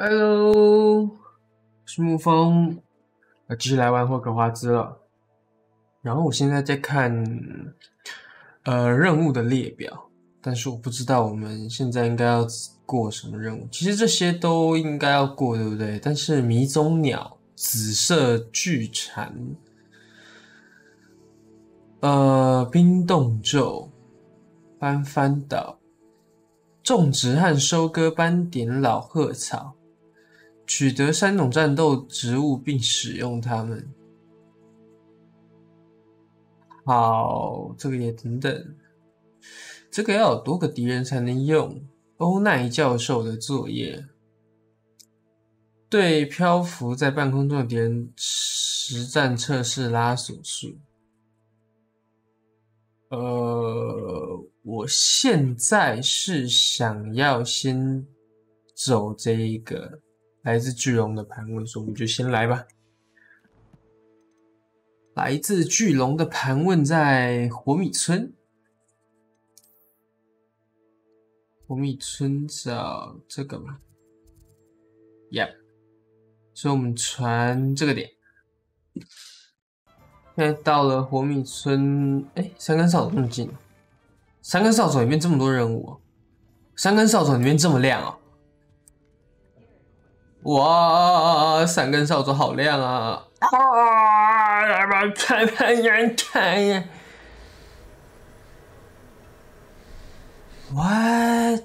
Hello，我是沐风，继续来玩霍格华兹了。然后我现在在看任务的列表，但是我不知道我们现在应该要过什么任务。其实这些都应该要过，对不对？但是迷踪鸟、紫色巨蝉、冰冻咒、翻翻岛、种植和收割斑点老鹤草。取得3种战斗植物并使用它们。好，这个也等等。这个要有多个敌人才能用？欧奈教授的作业。对漂浮在半空中的敌人实战测试拉索数。我现在是想要先走这一个。来自巨龙的盘问，所以我们就先来吧。来自巨龙的盘问在火米村，火米村找这个吗 ？Yep， 所以我们传这个点。现在到了火米村，三根扫帚那么近，三根扫帚里面这么多任务哦，三根扫帚里面这么亮哦。哇，3根扫帚好亮啊！看呀 ！What？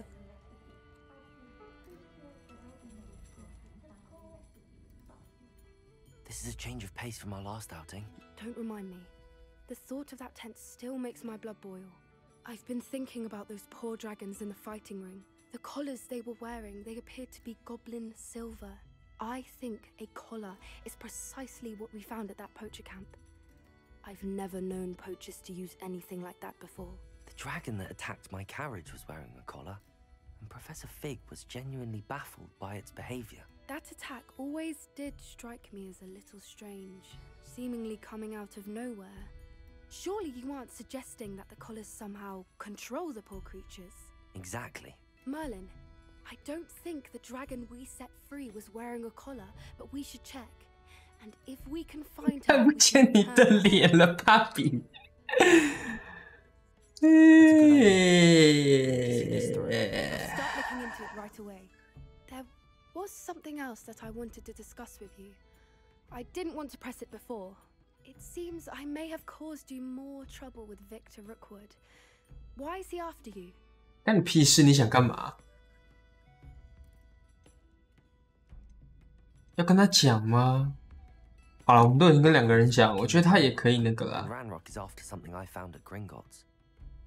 This is a change of pace from our last outing. Don't remind me. The thought of that tent still makes my blood boil. I've been thinking about those poor dragons in the fighting ring. The collars they were wearing, they appeared to be goblin silver. I think a collar is precisely what we found at that poacher camp. I've never known poachers to use anything like that before. The dragon that attacked my carriage was wearing a collar, and Professor Fig was genuinely baffled by its behavior. That attack always did strike me as a little strange, seemingly coming out of nowhere. Surely you aren't suggesting that the collars somehow control the poor creatures? Exactly. Merlin, I don't think the dragon we set free was wearing a collar, but we should check. And if we can find her, 看不见你的脸了，芭比。Start looking into it right away. There was something else that I wanted to discuss with you. I didn't want to press it before. It seems I may have caused you more trouble with Victor Rookwood. Why is he after you? 干你屁事！你想干嘛？要跟他讲吗？好了，我们都已经跟2个人讲，我觉得他也可以那个啦。Ranrock is after something I found at Gringotts.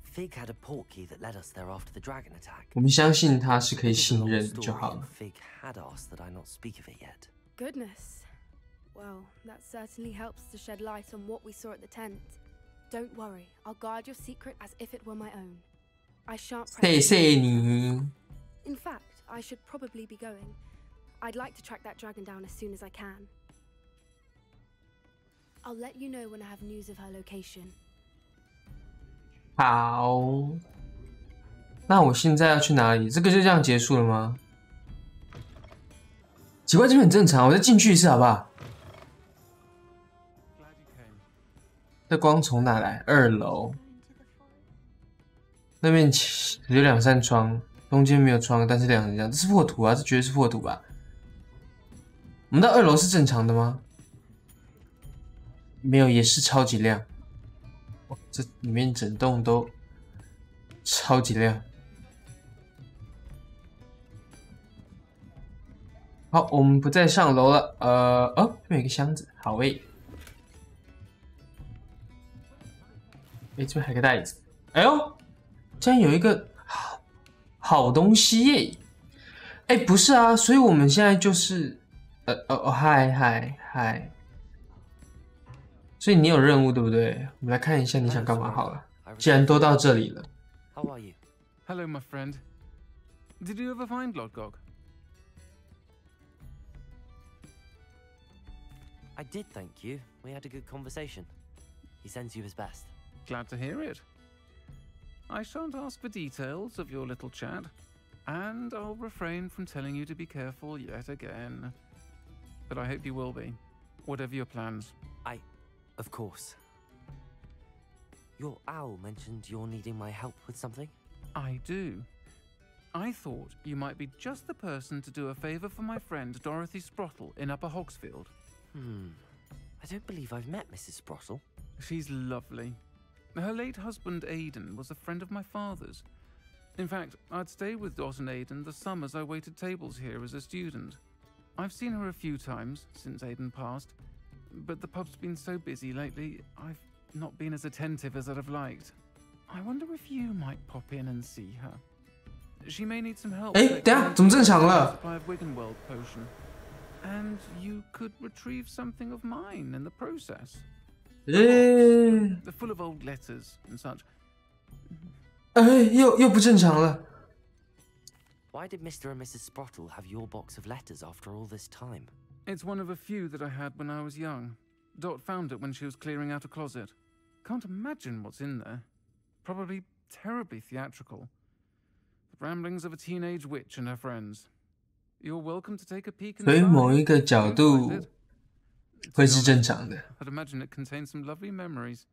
Fig had a portkey that led us there after the dragon attack. 我们相信他是可以信任就好了。Fig had asked that I not speak of it yet. Goodness. Well, that certainly helps to shed light on what we saw at the tent. Don't worry, I'll guard your secret as if it were my own. I shan't press 谢谢你。 In fact, I should probably be going. I'd like to track that dragon down as soon as I can. I'll let you know when I have news of her location. 好，那我现在要去哪里？这个就这样结束了吗？奇怪，这边很正常，我再进去一次好不好？这光从哪来？2楼，那边有2扇窗，中间没有窗，但是2人这样，这是破土啊，这绝对是破土吧？我们到2楼是正常的吗？没有，也是超级亮。哇，这里面整栋都超级亮。好，我们不再上楼了。这边有一个箱子，好诶。这边还有个袋子。哎呦，竟然有一个好东西耶！不是啊，所以我们现在就是嗨。所以你有任务对不对？我们来看一下你想干嘛好了。既然都到这里了。How are you? Hello, my friend. Did you ever find Lodgog? I did, thank you. We had a good conversation. He sends you his best. Glad to hear it. I shan't ask for details of your little chat. And I'll refrain from telling you to be careful yet again. But I hope you will be, whatever your plans. Of course. Your owl mentioned you're needing my help with something? I do. I thought you might be just the person to do a favor for my friend Dorothy Sprottle in Upper Hogsfield. I don't believe I've met Mrs. Sprottle. She's lovely. Her late husband Aidan was a friend of my father's. In fact, I'd stay with Dot and Aidan the summers I waited tables here as a student. I've seen her a few times since Aidan passed, but the pub's been so busy lately, I've not been as attentive as I'd have liked. I wonder if you might pop in and see her. She may need some help. 等下怎么正常了？ Supply of Wiggenweld potion, and you could retrieve something of mine in the process. They're full of old letters and such. 又不正常了。 Why did Mr. and Mrs. Sprottle have your box of letters after all this time? It's one of a few that I had when I was young. Dot found it when she was clearing out a closet. Can't imagine what's in there. Probably terribly theatrical. The ramblings of a teenage witch and her friends. You're welcome to take a peek inside. 所以某一个角度会是正常的。 I'd imagine it contains some lovely memories.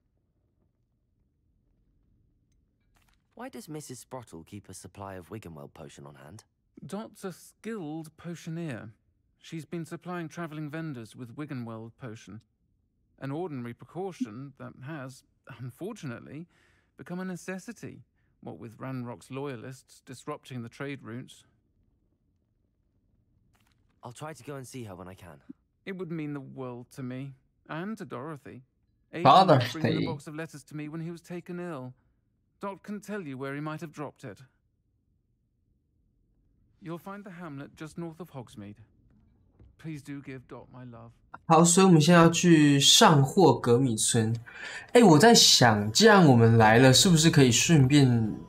Why does Mrs. Sprottle keep a supply of Wiggenweld potion on hand? Dot's a skilled potioneer. She's been supplying travelling vendors with Wiggenweld potion. An ordinary precaution that has, unfortunately, become a necessity, what with Ranrock's loyalists disrupting the trade routes. I'll try to go and see her when I can. It would mean the world to me, and to Dorothy. Father, Aidan bringing the box of letters to me when he was taken ill. Dot can tell you where he might have dropped it. You'll find the hamlet just north of Hogsmeade. Please do give Dot my love. 好，所以我们现在要去上霍格米村。我在想，既然我们来了，是不是可以顺便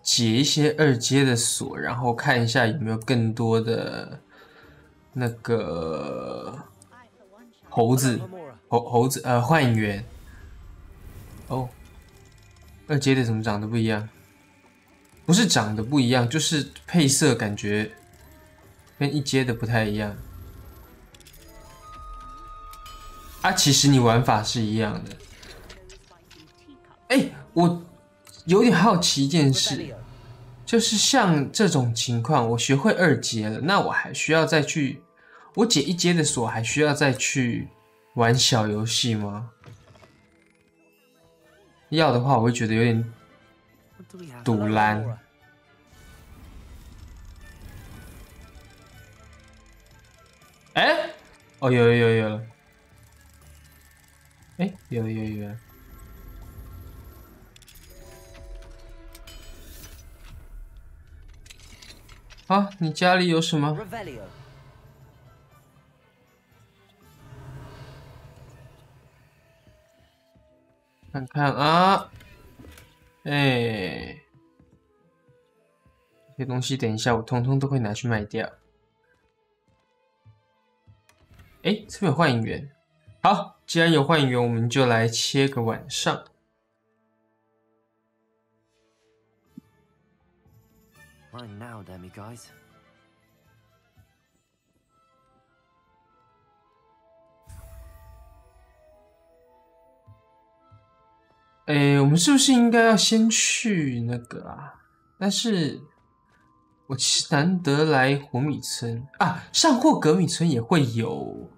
解一些2阶的锁，然后看一下有没有更多的那个猴子幻影员。哦，2阶的怎么长得不一样？不是长得不一样，就是配色感觉跟1阶的不太一样。其实你玩法是一样的。我有点好奇一件事，就是像这种情况，我学会2阶了，那我还需要再去，我解1阶的锁，还需要再去玩小游戏吗？要的话，我会觉得有点堵烂。哦，有了。有。好，你家里有什么？看看啊，这些东西等一下我通通都会拿去卖掉。这边有幻影员。好，既然有幻影员，我们就来切个晚上。Mine now, Demi guys. 我们是不是应该要先去那个啊？但是我其实难得来火米村啊，上霍格米村也会有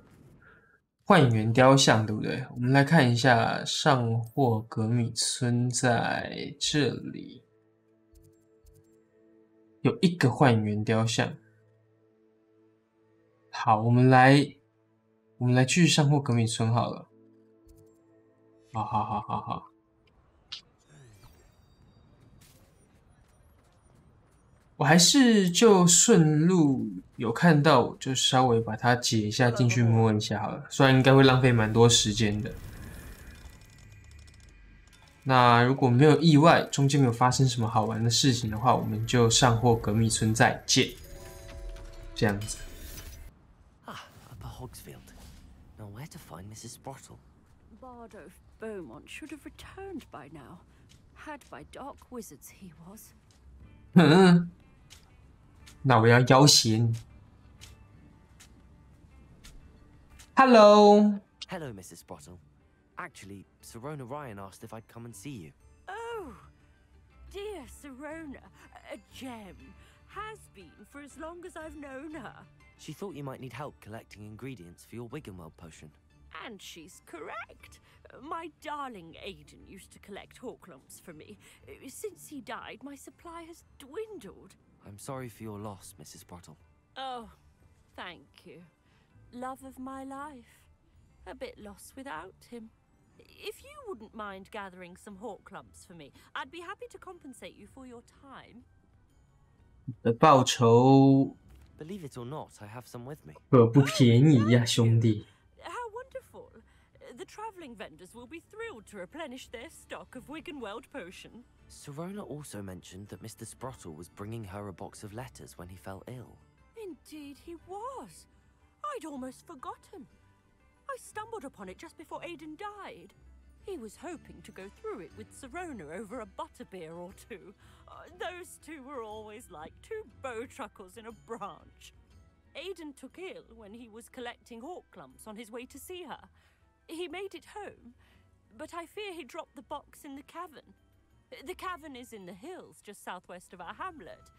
幻影员雕像，对不对？我们来看一下上霍格米村在这里有1个幻影员雕像。好，我们来去上霍格米村好了。好。我还是就顺路有看到，我就稍微把它解一下进去摸一下好了，虽然应该会浪费蛮多时间的。那如果没有意外，中间没有发生什么好玩的事情的话，我们就上霍格米村再见。这样子。Upper Hogsfield. Now where to find Mrs. Sprottle? Bardo Beaumont should have returned by now. Had by dark wizards he was. 那我要要挟你。Hello. Hello, Mrs. Sprottle. Actually, Sirona Ryan asked if I'd come and see you. Oh, dear Sirona, a gem. Has been for as long as I've known her. She thought you might need help collecting ingredients for your Wiggenweld potion. And she's correct. My darling Aiden used to collect hawk lumps for me. Since he died, my supply has dwindled. I'm sorry for your loss, Mrs. Sprottle. Oh, thank you. Love of my life. A bit lost without him. If you wouldn't mind gathering some hawk lumps for me, I'd be happy to compensate you for your time. 的报酬 Believe it or not, I have some with me. 可不便宜呀，兄弟。 How wonderful. The travelling vendors will be thrilled to replenish their stock of Wiggenweld potion. Sirona also mentioned that Mr. Sprottle was bringing her a box of letters when he fell ill. Indeed he was. I'd almost forgotten. I stumbled upon it just before Aiden died. He was hoping to go through it with Sirona over a butterbeer or two. Those two were always like two bowtruckles in a branch. Aiden took ill when he was collecting hawk lumps on his way to see her. He made it home, but I fear he dropped the box in the cavern. The cavern is in the hills just southwest of our hamlet.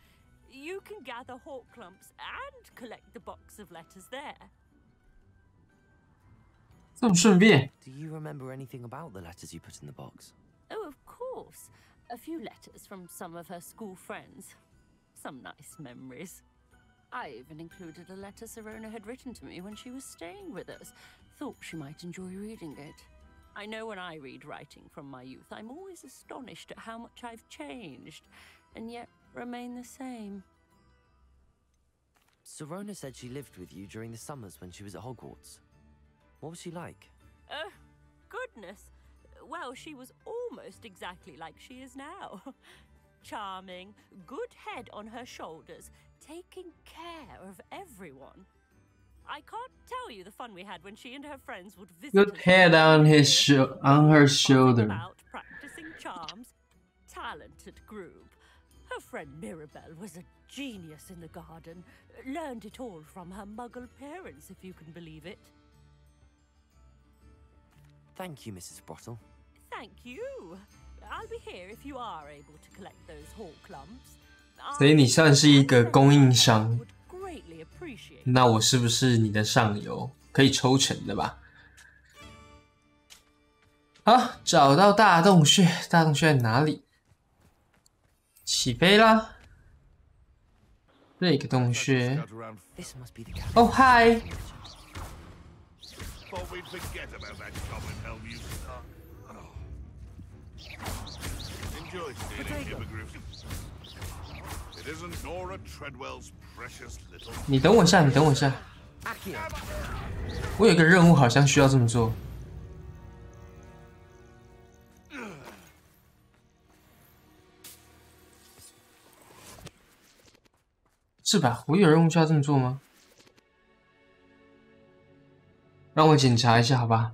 You can gather hawk lumps and collect the box of letters there. 这么顺便 Do you remember anything about the letters you put in the box? Oh, of course. A few letters from some of her school friends. Some nice memories. I even included a letter Sirona had written to me when she was staying with us. Thought she might enjoy reading it. I know when I read writing from my youth, I'm always astonished at how much I've changed, and yet remain the same. Sirona said she lived with you during the summers when she was at Hogwarts. What was she like? Oh, goodness. Well, she was almost exactly like she is now. Charming, good head on her shoulders, taking care of everyone. I can't tell you the fun we had when she and her friends would visit. Good head on her shoulder. About practicing charms. Talented group. Her friend Mirabelle was a genius in the garden. Learned it all from her muggle parents, if you can believe it. Thank you, Mrs. Sprottle. Thank you. I'll be here if you are able to collect those hawk lumps. 所以你算是一个供应商， Would greatly appreciate. 那我是不是你的上游？可以抽成的吧？好，找到大洞穴，大洞穴在哪里？起飞啦！这个洞穴。 This must be the cabin. 哦，嗨！ Thought we'd forget about that job in Hellview. Enjoy stealing hippogriffs. It isn't Nora Treadwell's precious little. 你等我一下，你等我一下。我有一个任务，好像需要这么做。是吧？我有任务需要这么做吗？让我检查一下，好吧？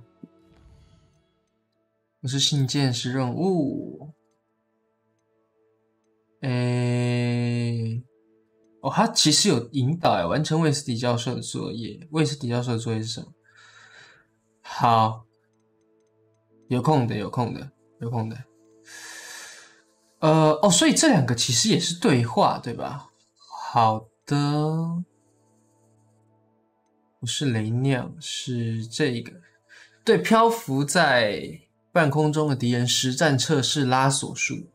不是信件，是任务。哦，他其实有引导完成卫斯理教授的作业。卫斯理教授的作业是什么？好，有空的，有空的，有空的。哦，所以这两个其实也是对话，对吧？好的。不是雷酿，是这个。对，漂浮在半空中的敌人实战测试拉锁术。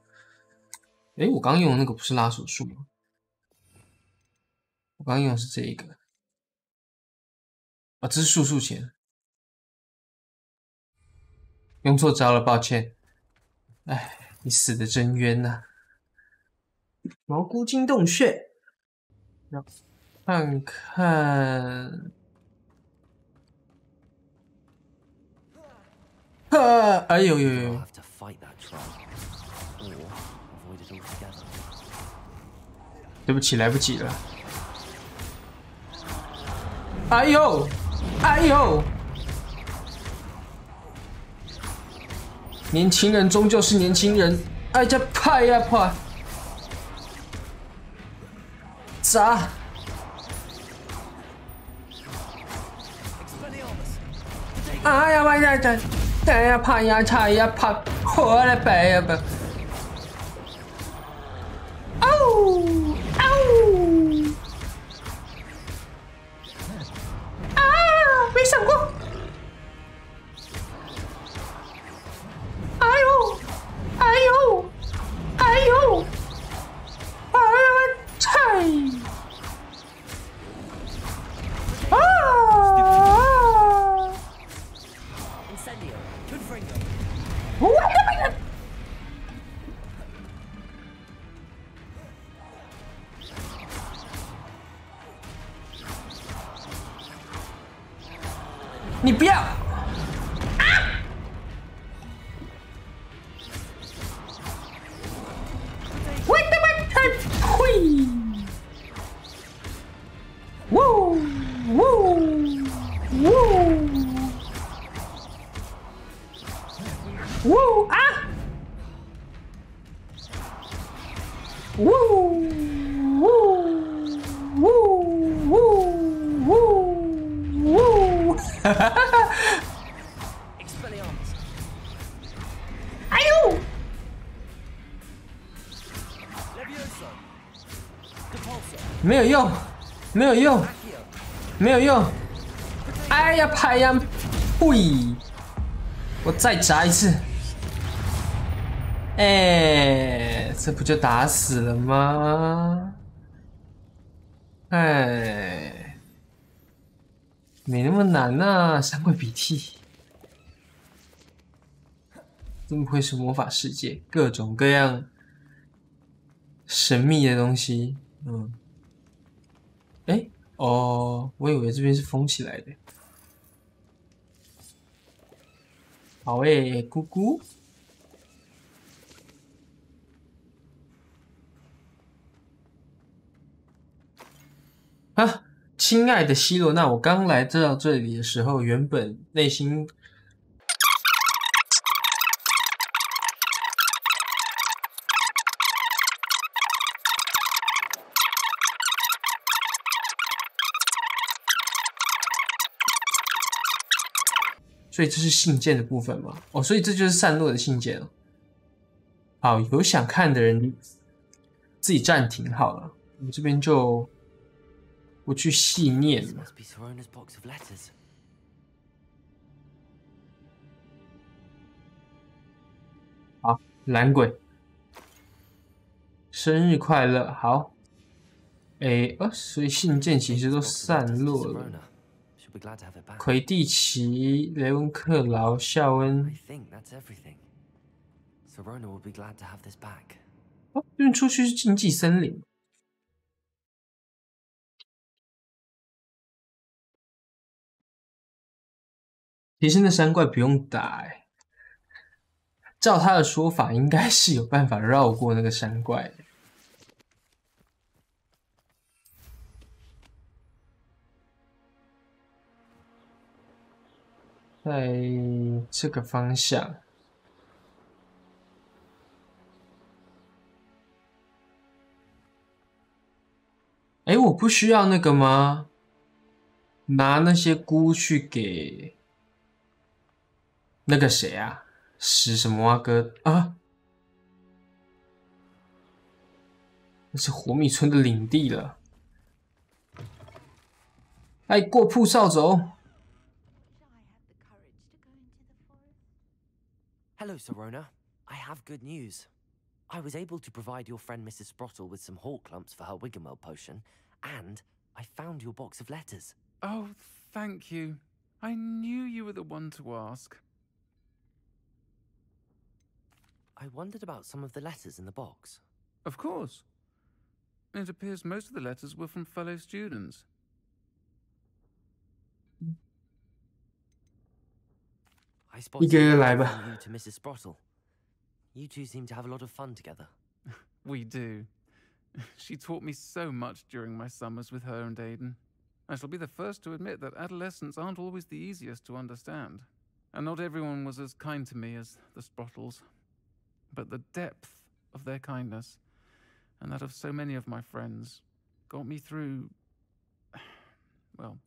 诶，我刚用的那个不是拉锁术吗？我刚用的是这一个。啊，这是速速钳。用错招了，抱歉。哎，你死得真冤呐！蘑菇精洞穴，要看看。哎呦呦呦！ I'll have to fight that troll, or avoid it altogether. 对不起，来不及了。哎呦，哎呦！年轻人终究是年轻人，哎呀，派呀派！砸！哎呀妈呀！哎呀怕呀踩呀怕，我的背呀不！哦哦！啊！没闪过！哎呦！哎呦！哎呦！哎呀踩！我的妈！你不要！啊！我的妈！呸！呜呜呜！呜啊！呜呜呜呜呜呜！哈哈哈！哎呦！没有用，没有用，没有用！哎呀，拍呀！呸！我再砸一次。哎，这不就打死了吗？哎，没那么难呐，三怪鼻涕。真不愧是魔法世界，各种各样神秘的东西。嗯，哎，哦，我以为这边是封起来的。好诶，姑姑。啊，亲爱的希罗娜，我刚来到这里的时候，原本内心所以这是信件的部分吗？哦，所以这就是散落的信件哦。好，有想看的人自己暂停好了，我们这边就不去细念了。好，懒鬼，生日快乐！好，所以信件其实都散落了。魁地奇、雷文克劳、孝恩。哦，这边出去是禁忌森林。其实那三怪不用打照他的说法，应该是有办法绕过那个山怪的。在这个方向。我不需要那个吗？拿那些菇去给那个谁啊？史什么哥啊？那是火米村的领地了。过铺扫帚。Hello, Serona. I have good news. I was able to provide your friend Mrs. Sprottle with some hawk lumps for her Wiggenweld potion, and I found your box of letters. Oh, thank you. I knew you were the one to ask. I wondered about some of the letters in the box. Of course. It appears most of the letters were from fellow students. I spotted you to Mrs. Sprottle. You two seem to have a lot of fun together. We do. She taught me so much during my summers with her and Aiden. I shall be the first to admit that adolescents aren't always the easiest to understand. And not everyone was as kind to me as the Sprottles. But the depth of their kindness, and that of so many of my friends, got me through, well,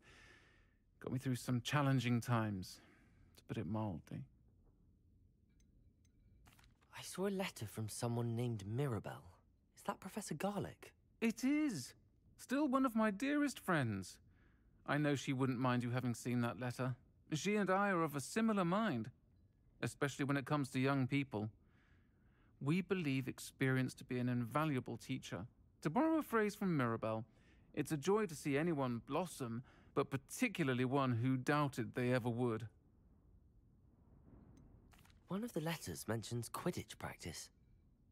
got me through some challenging times, to put it mildly. I saw a letter from someone named Mirabelle. Is that Professor Garlick? It is. Still one of my dearest friends. I know she wouldn't mind you having seen that letter. She and I are of a similar mind, especially when it comes to young people. We believe experience to be an invaluable teacher. To borrow a phrase from Mirabelle, it's a joy to see anyone blossom, but particularly one who doubted they ever would. One of the letters mentions Quidditch practice.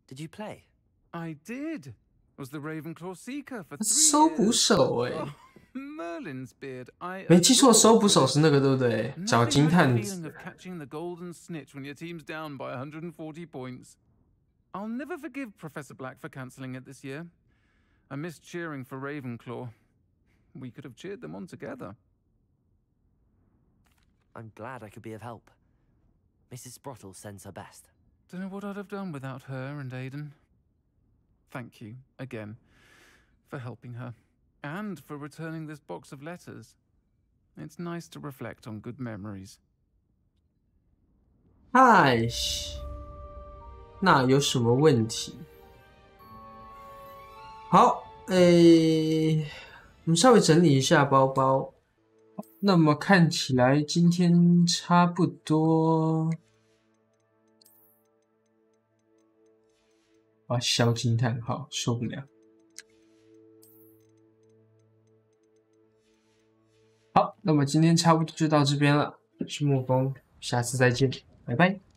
Did you play? I did. Was the Ravenclaw Seeker for 3 收捕 years. 手哎、 Oh, Merlin's beard. I 没记错， adore 收捕手是那个对不对？找 Nothing 金 like 探 the 子 feeling of catching the golden snitch when your team's down by 140 points. I'll never forgive Professor Black for cancelling it this year. I missed cheering for Ravenclaw. We could have cheered them on together. I'm glad I could be of help. Mrs. Sprottle sends her best. Don't know what I'd have done without her and Aidan. Thank you, again, for helping her, and for returning this box of letters. It's nice to reflect on good memories. 嗨，那有什么问题？好，我们稍微整理一下包包。那么看起来今天差不多。啊，小惊叹号，受不了。好，那么今天差不多就到这边了。我是沐风，下次再见，拜拜。